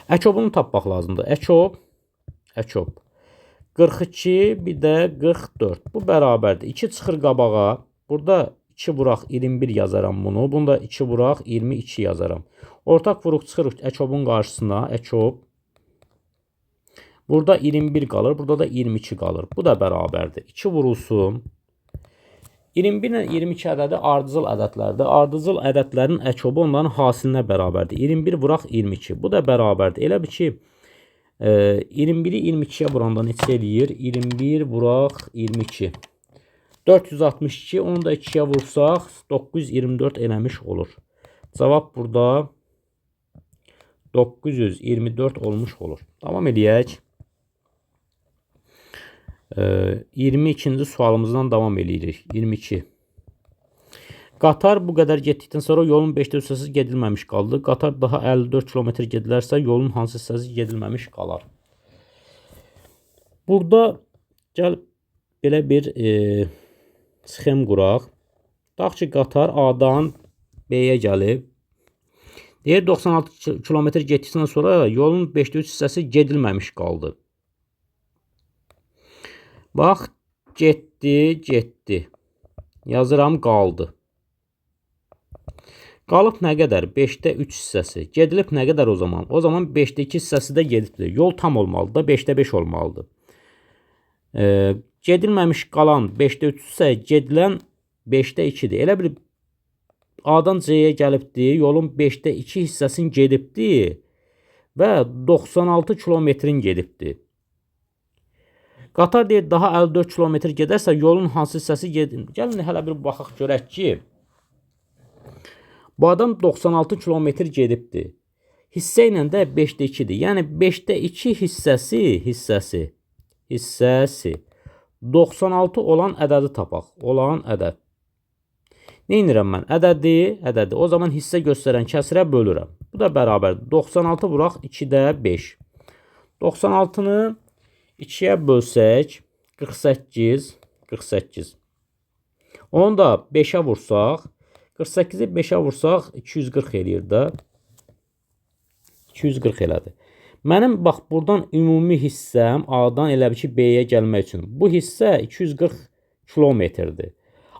Əkobunu tapmaq lazımdır. Əkob 42, bir də 44. Bu bərabərdir. 2 çıxır qabağa. Burada 2 vuraq 21 yazaram bunu. Bunda 2 vuraq 22 yazaram. Ortaq vuruq çıxırıq əkobun qarşısına. Əkob. Burada 21 qalır. Burada da 22 qalır. Bu da bərabərdir. 2 vurulsun. 21 ilə 22 ədədi ardıcıl ədədlərdir. Ardıcıl ədədlərin əkobu onların hasilinə bərabərdir. 21 vuraq 22. Bu da bərabərdir. Elə bir ki, 21'i 22'ye vuranda neçə eləyir? 21 vuraq 22. 462. Onu da 2'ye vursaq 924 eləmiş olur. Cavab burada 924 olmuş olur. Davam edək. 22-ci sualımızdan davam edirik. 22. Qatar bu qədər getdikdən sonra yolun 5'də hissəsi gedilməmiş qaldı. Qatar daha 54 kilometr gedilərsə yolun hansı hissəsi gedilməmiş qalar? Burada gəl belə bir sxem quraq. Tutaq ki, qatar A'dan B'yə gəlib. Deyir 96 kilometr getdikdən sonra yolun 5'də 3 hissəsi gedilməmiş qaldı. Bax, getdi. Yazıram, qaldı. Qalıb nə qədər? 5'də 3 hissəsi. Gedilib nə qədər o zaman? O zaman 5'də 2 hissəsi də gedibdir. Yol tam olmalıdır. 5'də 5 olmalıdır. Gedilməmiş qalan 5'də 3 isə gedilən 5'də 2'dir. Elə bir A'dan C'yə gəlibdir. Yolun 5'də 2 hissəsini gedibdir və 96 kilometrin gedibdir. Qatar deyir daha 54 kilometr gedərsə yolun hansı hissəsi gedilmir? Gəlin hələ bir baxaq görək ki, bu adam 96 kilometr gedibdir. Hissə ilə də 5'də 2'dir. Yəni 5'də 2 hissəsi 96 olan ədədi tapaq. Olan ədəd. Nə edirəm mən? Ədədi. O zaman hissə göstərən kəsirə bölürəm. Bu da bərabərdir. 96 vuraq 2'də 5. 96'nı 2'ye bölsək 48. Onu da 5'ə vursaq 48'i 5'ə vursaq 240 eləyir də. 240 elədi. Mənim bax buradan ümumi hissəm A'dan elə bir ki B'yə gəlmək üçün. Bu hissə 240 kilometrdir.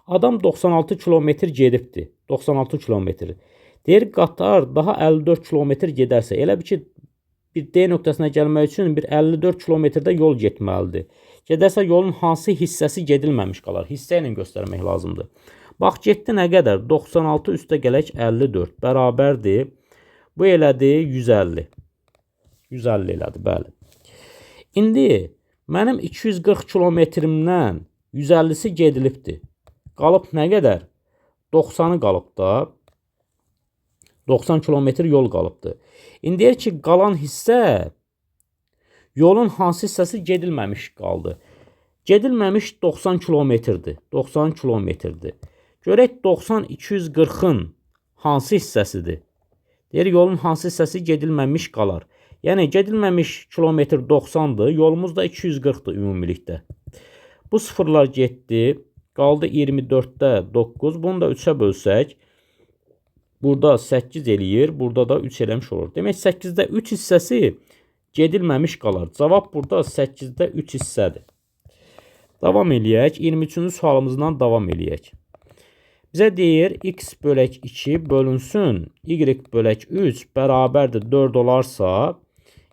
Adam 96 kilometr gedibdir. 96 kilometr. Deyir qatar daha 54 kilometr gedərsə elə bir ki bir D nöqtəsinə gəlmək üçün bir 54 kilometrdə yol getməlidir. Gedərsə yolun hansı hissəsi gedilməmiş qalar? Hissə ilə göstərmək lazımdır. Bax, getdi nə qədər? 96 üstə gələk 54 bərabərdir. Bu elədi 150. 150 elədi, bəli. İndi mənim 240 kilometrimdən 150'si gedilibdir. Qalıb nə qədər? 90'ı qalıb da. 90 kilometr yol qalıbdır. İndi deyir ki, qalan hissə yolun hansı hissəsi gedilməmiş qaldı. Gedilməmiş 90 kilometrdir. 90 kilometrdir. Görək 90-240'ın hansı hissəsidir? Deyir, yolun hansı hissəsi gedilməmiş qalar. Yəni, gedilməmiş kilometr 90'dır. Yolumuz da 240'dır ümumilikdə. Bu sıfırlar getdi. Qaldı 24'də 9. Bunu da 3'ə bölsək. Burada 8 eləyir. Burada da 3 eləmiş olur. Demək 8'də 3 hissəsi gedilməmiş qalar. Cavab burada 8'də 3 hissədir. Davam eləyək. 23-cü sualımızdan davam eləyək. Bizə deyir x bölək 2 bölünsün y bölək 3 bərabərdir 4 olarsa,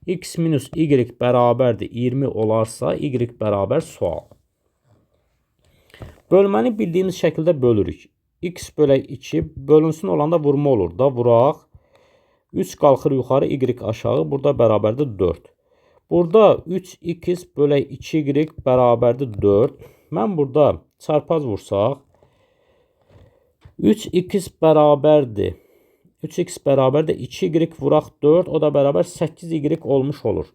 x minus y bərabərdir 20 olarsa, y bərabər sual. Bölməni bildiyimiz şəkildə bölürük. X bölək 2 bölünsün olanda vurma olur da, vuraq. 3 qalxır yuxarı, y aşağı, burada bərabərdir 4. Burada 3x bölək 2y bərabərdir 4. Mən burada çarpaz vursaq, 3x bərabərdir 2y vuraq 4, o da bərabər 8y olmuş olur.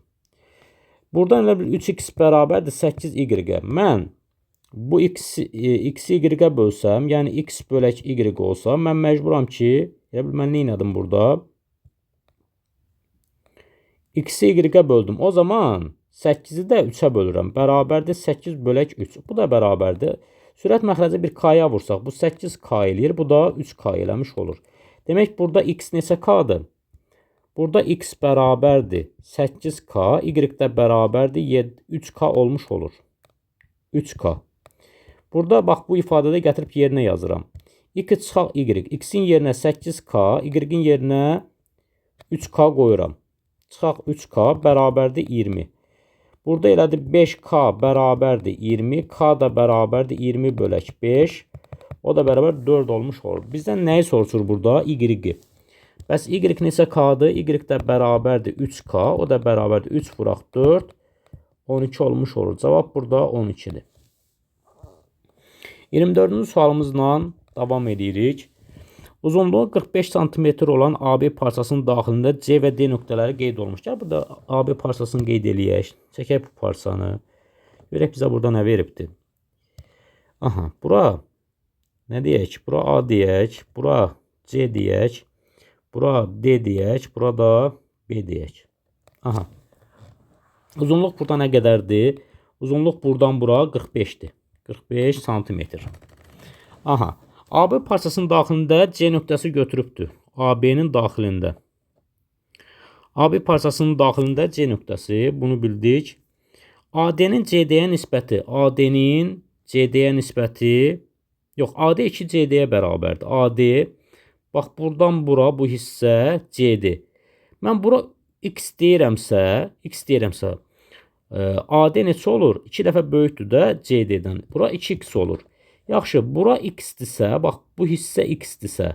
Buradan elə bir 3x bərabərdir 8y-ə. Mən bu x y-ə bölsəm, yəni x bölək y olsa, mən məcburam ki, elə bil mən nə elədim burada? X-i y-ə böldüm. O zaman 8-i də 3-ə bölürəm. Bərabərdir 8 bölək 3. Bu da bərabərdir. Sürət məxrəci bir k-ya vursaq, bu 8k eləyir, bu da 3k eləmiş olur. Demək, burada x neçə k-dır? Burada x bərabərdir 8k, y də bərabərdir 3k olmuş olur. 3k. Burada bax, bu ifadədə gətirib yerinə yazıram. 2 çıxaq y. X-in yerinə 8k, y-in yerinə 3k qoyuram. Çıxaq 3k bərabərdir 20. Burada elədir 5k bərabərdir 20. K da bərabərdir 20 bölək 5. O da bərabər 4 olmuş olur. Bizdən nəyi soruşur burada? Y-i. Bəs y neçə k-dır? Y də bərabərdir 3k. O da bərabərdir 3 vuraq 4. 12 olmuş olur. Cavab burada 12-dir. 24-cü sualımızla davam edirik. Uzunluğu 45 cm olan AB parçasının daxilində C və D nöqtələri qeyd olmuş. Gəl burada AB parçasını qeyd eləyək. Çəkək bu parçanı. Görək bizə burada nə veribdir. Aha, bura nə deyək? Bura A deyək. Bura C deyək. Bura D deyək. Bura da B deyək. Aha. Uzunluq burada nə qədərdir? Uzunluq buradan bura 45-dir. 45 cm. Aha. AB parçasının daxilində C nöqtəsi götürübdür. AB-nin daxilində. AB parçasının daxilində C nöqtəsi, bunu bildik. AD-nin CD-yə nisbəti, AD-nin CD-yə nisbəti, yox, AD 2 CD-yə bərabərdir. AD, bax, buradan bura bu hissə CD. Mən bura X deyirəmsə, AD neçə olur? 2 dəfə böyükdür də CD-dən. Bura 2X olur. Yaxşı, bura x-dirsə, bax, bu hissə x-dirsə,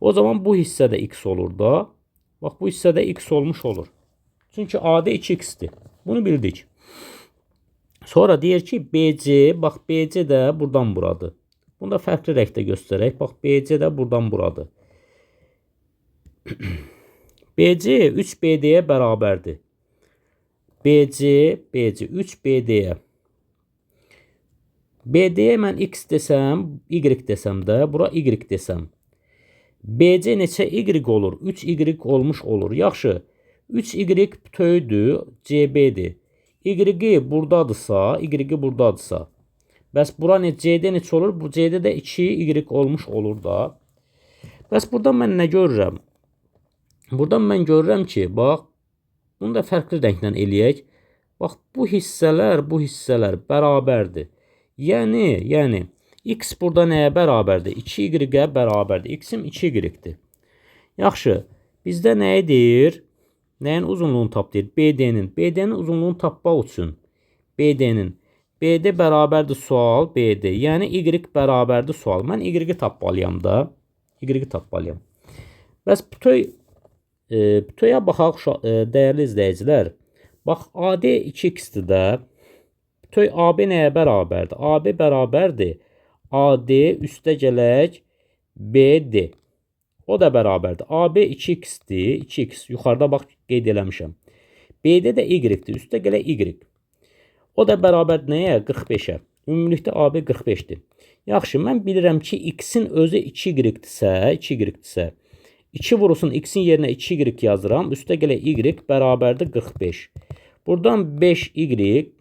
o zaman bu hissə də x olur da. Bax, bu hissə də x olmuş olur. Çünki AD 2x-dir. Bunu bildik. Sonra deyir ki, BC, bax, BC də buradan buradır. Bunu da fərqli rəngdə göstərək. Bax, BC də buradan buradır. BC 3BD-yə bərabərdir. BC 3BD-yə. BD-yə mən x desəm, y desəm də, bura y desəm. BC neçə y olur? 3y olmuş olur. Yaxşı, 3y bütövdür, CB-dir. Y buradadırsa, y buradadırsa. Bəs bura CD neçə olur? Bu CD də 2y olmuş olur da. Bəs buradan mən nə görürəm? Buradan mən görürəm ki, bax, bunu da fərqli rənglə eləyək. Bax, bu hissələr bərabərdir. Yəni, x burada nəyə bərabərdir? 2y-ə bərabərdir. X-im 2y-dir. Yaxşı, bizdə nəyi deyir? Nəyin uzunluğunu tap deyir? BD-nin. BD-nin uzunluğunu tapmaq üçün BD bərabərdir sual BD. Yəni, y bərabərdir sual. Mən y-i tapmalıyam da. Y-i tapmalıyam. Bəs bütöyə baxaq, dəyərli izləyicilər. Bax, AD 2x-dir də. Bütöy AB nəyə bərabərdir? AB bərabərdir. AD üstə gələk BD. O da bərabərdir. AB 2x-dir. 2x. Yuxarıda bax, qeyd eləmişəm. BD də y-dir. Üstə gələk y. O da bərabərdir nəyə? 45-ə. Ümumilikdə AB 45-dir. Yaxşı, mən bilirəm ki, x-in özü 2y-dirsə, 2 vurulsun x-in yerinə 2y yazıram. Üstə gələk y bərabərdir 45. Buradan 5y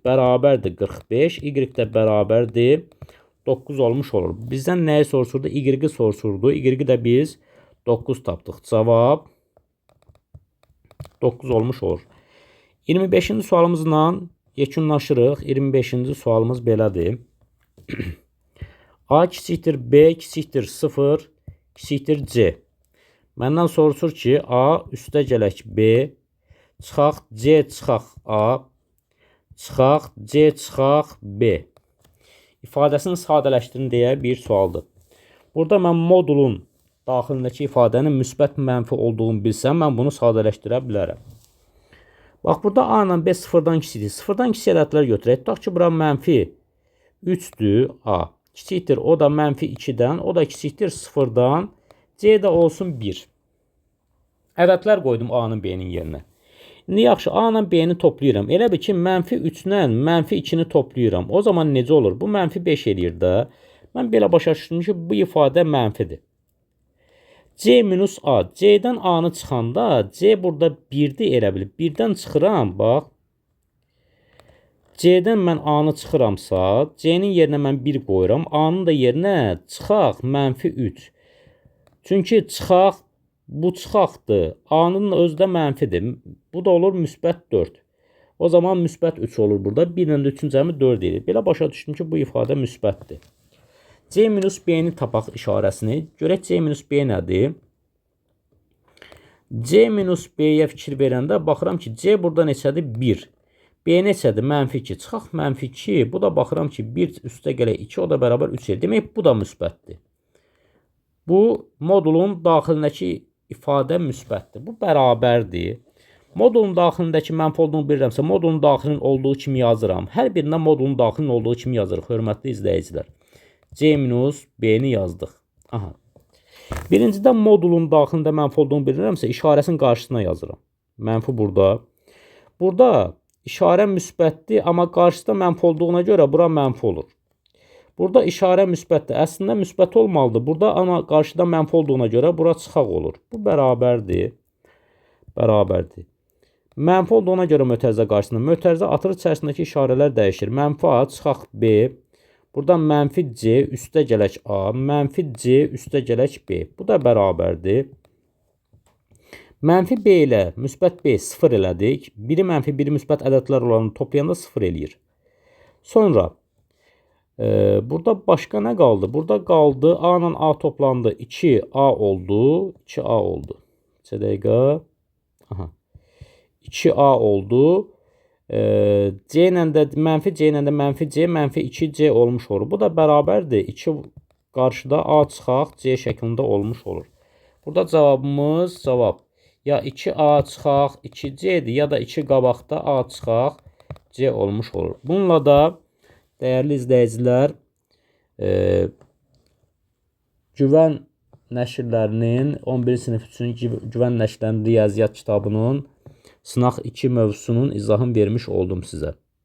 bərabərdir 45. Y də bərabərdir 9 olmuş olur. Bizdən nəyi soruşurdu? Y soruşurdu. Y də biz 9 tapdıq. Cavab 9 olmuş olur. 25-ci sualımızla Yekunlaşırıq. 25-ci sualımız belədir. A kiçikdir B kiçikdir 0 kiçikdir C. Məndən soruşur ki, A üstə gələk B, çıxaq C çıxaq A, çıxaq C çıxaq B. İfadəsini sadələşdirin deyə bir sualdır. Burada mən modulun daxilindəki ifadənin müsbət mənfi olduğunu bilsəm, mən bunu sadələşdirə bilərəm. Bax, burada A ilə B sıfırdan kiçikdir. Sıfırdan kiçik ədədlər götürək. Tutaq ki, bura mənfi 3'dür A. Kiçikdir, o da mənfi 2'dən, o da kiçikdir 0'dan. C də olsun 1. Ədədlər qoydum A-nın B-nin yerinə. İndi yaxşı, A ilə B-ni toplayıram. Elə bir ki, mənfi 3 ilə mənfi 2'ni toplayıram. O zaman necə olur? Bu mənfi 5 eləyir də. Mən belə başa düşdüm ki, bu ifadə mənfidir. C minus A. C'dən A-nı çıxanda C burada 1'dir elə bilib. 1'dən çıxıram, bax. C'dən mən A-nı çıxıramsa, C-nin yerinə mən 1 qoyuram. A-nın da yerinə çıxaq mənfi 3. Çünki çıxaq, bu çıxaqdır. A-nın özü də mənfidir. Bu da olur müsbət 4. O zaman müsbət 3 olur burada. 1 ilə 3-ün cəmi 4 edir. Belə başa düşdüm ki, bu ifadə müsbətdir. C minus B-ni tapaq işarəsini. Görək C minus B nədir? C minus B-yə fikir verəndə baxıram ki, C burada neçədir? 1. B neçədir? Mənfi 2. Çıxaq mənfi 2. Bu da baxıram ki, 1 üstə gələk 2, o da bərabər 3 edir. Demək, bu da müsbətdir. Bu modulun daxilindəki ifadə müsbətdir. Bu bərabərdir. Modulun daxilindəki mənfi olduğunu bilirəmsə, modulun daxilinin olduğu kimi yazıram. Hər birindən modulun daxilinin olduğu kimi yazırıq, hörmətli izləyicilər. C minus B-ni yazdıq. Aha. Birincidə modulun daxilində mənfi olduğunu bilirəmsə, işarəsinin qarşısına yazıram. Mənfi burada. Burada işarə müsbətdir, amma qarşısında mənfi olduğuna görə bura mənfi olur. Burada işarə müsbətdir. Əslində müsbət olmalıdır. Burada amma qarşıda mənfi olduğuna görə bura çıxaq olur. Bu bərabərdir. Bərabərdir. Mənfi olduğuna görə mötərizə qarşısında. Mötərizə atırıq içərisindəki işarələr dəyişir. Mənfi A, çıxaq B. Buradan mənfi C, üstə gələk A, mənfi C, üstə gələk B. Bu da bərabərdir. Mənfi B ilə müsbət B 0 elədik. Biri mənfi, biri müsbət ədədlər olanı toplayanda 0 eləyir. Sonra burada başqa nə qaldı? Burada qaldı A ilə A toplandı. 2A oldu. 2A oldu. 2 dəqiqə. Aha. 2A oldu. C ilə də mənfi C ilə də mənfi C, mənfi 2C olmuş olur. Bu da bərabərdir. 2 qarşıda A çıxaq C şəklində olmuş olur. Burada cavabımız ya 2A çıxaq 2C'dir, ya da 2 qabaqda A çıxaq C olmuş olur. Bununla da dəyərli izləyicilər, Güvən nəşrlərinin 11 sinif üçün Güvən nəşrlərinin riyaziyyat kitabının Sınaq 2 mövzusunun izahını vermiş oldum sizə.